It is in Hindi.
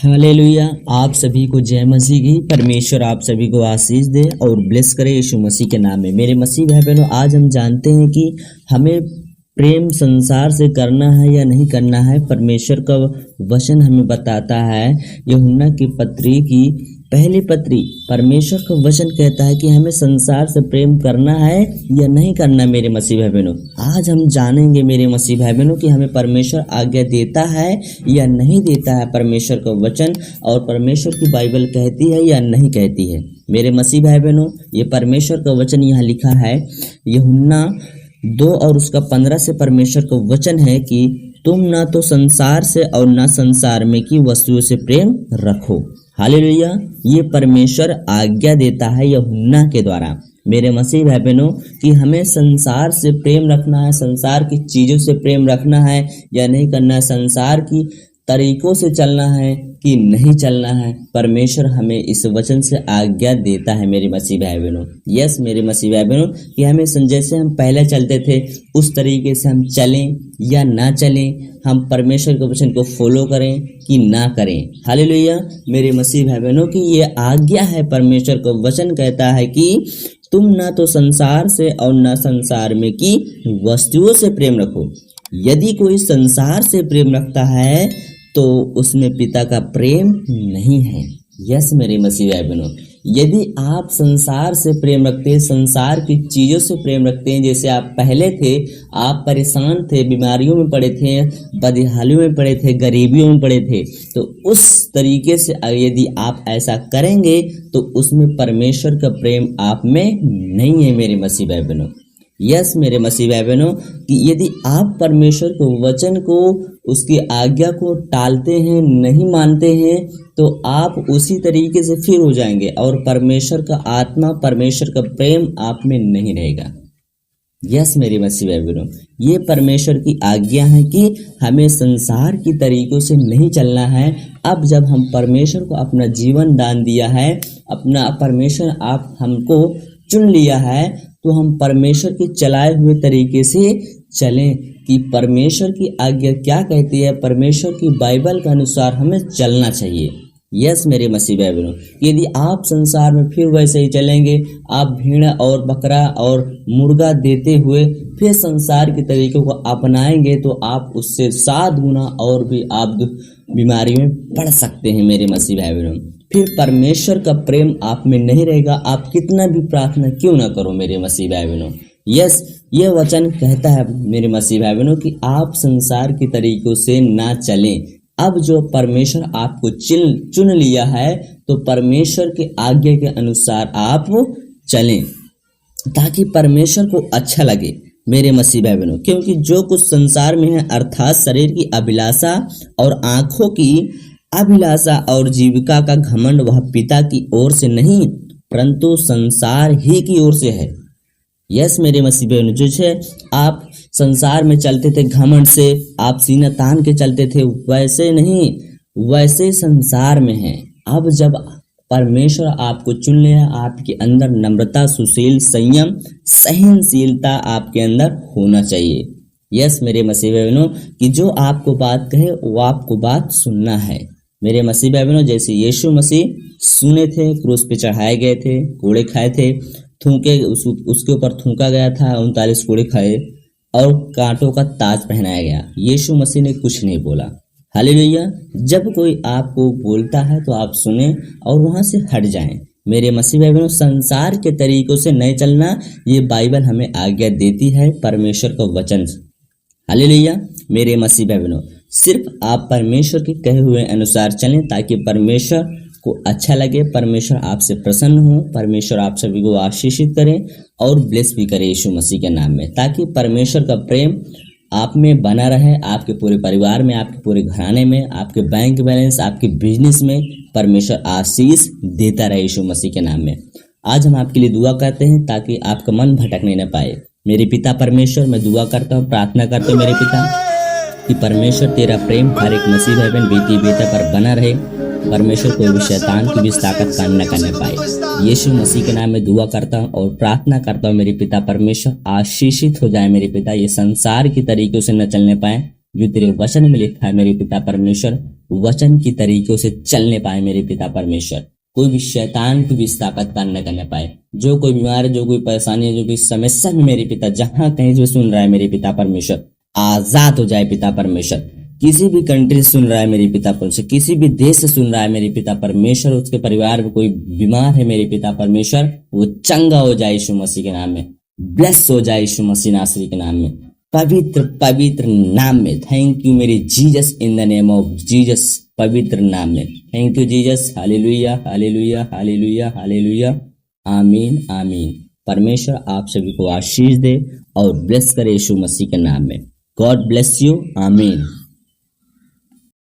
हालेलुया। आप सभी को जय मसीह की। परमेश्वर आप सभी को आशीष दे और ब्लेस करे यीशु मसीह के नाम में। मेरे मसीह भाई बहनों, आज हम जानते हैं कि हमें प्रेम संसार से करना है या नहीं करना है। परमेश्वर का वचन हमें बताता है, यूहन्ना की पत्री की पहली पत्री, परमेश्वर का वचन कहता है कि हमें संसार से प्रेम करना है या नहीं करना। मेरे मसीह भाई बहनों, आज हम जानेंगे मेरे मसीह भाई बहनों कि हमें परमेश्वर आज्ञा देता है या नहीं देता है परमेश्वर का वचन, और परमेश्वर की बाइबल कहती है या नहीं कहती है। मेरे मसीह भाई बहनों, ये परमेश्वर का वचन यहाँ लिखा है यूहन्ना 2 और उसका 15 से परमेश्वर का वचन है कि तुम ना तो संसार से और ना संसार में की वस्तुओं से प्रेम रखो। हालेलुया। ये परमेश्वर आज्ञा देता है यूहन्ना के द्वारा। मेरे मसीह भाई बहनों कि हमें संसार से प्रेम रखना है, संसार की चीज़ों से प्रेम रखना है या नहीं करना है, संसार की तरीकों से चलना है कि नहीं चलना है। परमेश्वर हमें इस वचन से आज्ञा देता है मेरे मसीह भाई बहनों। यस मेरे मसीह भाई बहनों कि हमें जैसे हम पहले चलते थे उस तरीके से हम चलें या ना चलें, हम परमेश्वर के वचन को फॉलो करें कि ना करें। हालेलुया। मेरे मसीह भाई बहनों की ये आज्ञा है। परमेश्वर का वचन कहता है कि तुम ना तो संसार से और ना संसार में की वस्तुओं से प्रेम रखो। यदि कोई संसार से प्रेम रखता है तो उसमें पिता का प्रेम नहीं है। यस मेरे मसीह भाई बहनों, यदि आप संसार से प्रेम रखते हैं, संसार की चीज़ों से प्रेम रखते हैं, जैसे आप पहले थे, आप परेशान थे, बीमारियों में पड़े थे, बदहालियों में पड़े थे, गरीबियों में पड़े थे, तो उस तरीके से यदि आप ऐसा करेंगे तो उसमें परमेश्वर का प्रेम आप में नहीं है मेरे मसीह भाई बहनों। यस मेरे मसीह भाई बहनों कि यदि आप परमेश्वर के वचन को, उसकी आज्ञा को टालते हैं, नहीं मानते हैं, तो आप उसी तरीके से फिर हो जाएंगे और परमेश्वर का आत्मा, परमेश्वर का प्रेम आप में नहीं रहेगा। यस मेरे मसीह भाई बहनों, ये परमेश्वर की आज्ञा है कि हमें संसार की तरीकों से नहीं चलना है। अब जब हम परमेश्वर को अपना जीवन दान दिया है, अपना परमेश्वर आप हमको चुन लिया है, तो हम परमेश्वर के चलाए हुए तरीके से चलें कि परमेश्वर की आज्ञा क्या कहती है, परमेश्वर की बाइबल के अनुसार हमें चलना चाहिए। यस मेरे मसीह भाई बहनों, यदि आप संसार में फिर वैसे ही चलेंगे, आप भेड़ और बकरा और मुर्गा देते हुए फिर संसार के तरीकों को अपनाएंगे, तो आप उससे 7 गुना और भी आप बीमारी में पड़ सकते हैं मेरे मसीह भाई बहनों। फिर परमेश्वर का प्रेम आप में नहीं रहेगा, आप कितना भी प्रार्थना क्यों ना करो मेरे मसीह भाई बहनों। यस, ये वचन कहता है मेरे मसीह भाई बहनों कि आप संसार के तरीकों से ना चलें। अब जो परमेश्वर आपको चुन लिया है, तो परमेश्वर के आज्ञा के अनुसार आप चलें ताकि परमेश्वर को अच्छा लगे मेरे मसीह भाई बहनों। क्योंकि जो कुछ संसार में है, अर्थात शरीर की अभिलाषा और आंखों की अभिलाषा और जीविका का घमंड, वह पिता की ओर से नहीं परंतु संसार ही की ओर से है। यस मेरे मसीह बहनों, जो है आप संसार में चलते थे घमंड से, आप सीना तान के चलते थे, वैसे नहीं, वैसे संसार में है। अब जब परमेश्वर आपको चुन लिया, आपके अंदर नम्रता, सुशील, संयम, सहनशीलता आपके अंदर होना चाहिए। यस मेरे मसीह बहनों कि जो आपको बात कहे वो आपको बात सुनना है मेरे मसीह बहनों। जैसे यीशु मसीह सुने थे, क्रूस पे चढ़ाए गए थे, कोड़े खाए थे, थूके उसके ऊपर थूका गया था, 39 कोड़े खाए और कांटों का ताज पहनाया गया। यीशु मसीह ने कुछ नहीं बोला। हालेलुया। जब कोई आपको बोलता है तो आप सुने और वहां से हट जाएं मेरे मसीह भाई बहनों। संसार के तरीकों से नहीं चलना, ये बाइबल हमें आज्ञा देती है, परमेश्वर का वचन। हालेलुया मेरे मसीह भाई बहनों, सिर्फ आप परमेश्वर के कहे हुए अनुसार चलें ताकि परमेश्वर को अच्छा लगे, परमेश्वर आपसे प्रसन्न हो, परमेश्वर आप सभी को आशीषित करें और ब्लेस भी करे यीशु मसीह के नाम में, ताकि परमेश्वर का प्रेम आप में बना रहे, आपके पूरे परिवार में, आपके पूरे घराने में, आपके बैंक बैलेंस, आपके बिजनेस में परमेश्वर आशीष देता रहे यीशु मसीह के नाम में। आज हम आपके लिए दुआ करते हैं ताकि आपका मन भटकने न पाए। मेरे पिता परमेश्वर, मैं दुआ करता हूँ, प्रार्थना करता हूँ मेरे पिता कि परमेश्वर तेरा प्रेम हर एक मसीह भाई बहन, बेटी बेटा पर बना रहे। परमेश्वर कोई भी शैतान की भी ताकत काम न करने पाए। यीशु मसीह के नाम में दुआ करता हूँ और प्रार्थना करता हूँ मेरे पिता परमेश्वर, आशीषित हो जाए मेरे पिता, ये संसार की तरीकों से न चलने पाए जो तेरे वचन में लिखा है मेरे पिता परमेश्वर। वचन की तरीकों से चलने पाए मेरे पिता परमेश्वर। कोई भी शैतान की भी इस ताकत का न करने पाए। जो कोई बीमार है, जो कोई परेशानी है, जो कोई समस्या में मेरे पिता जहां कहीं से सुन रहा है मेरे पिता परमेश्वर, आजाद हो जाए पिता परमेश्वर। किसी भी कंट्री से सुन रहा है मेरे पिता परमेश्वर, किसी भी देश से सुन रहा है मेरे पिता परमेश्वर, उसके परिवार में कोई बीमार है मेरे पिता परमेश्वर, वो चंगा हो जाए यीशु मसीह के नाम में, ब्लेस हो जाए यीशु मसीह नासरी के नाम में, पवित्र पवित्र नाम में। थैंक यू मेरे Jesus, in the name of Jesus, पवित्र नाम में। Thank you Jesus. Hallelujah hallelujah hallelujah hallelujah. आमीन आमीन। परमेश्वर आप सभी को आशीष दे और ब्लेस करे यीशु मसीह के नाम में। God bless you. आमीन।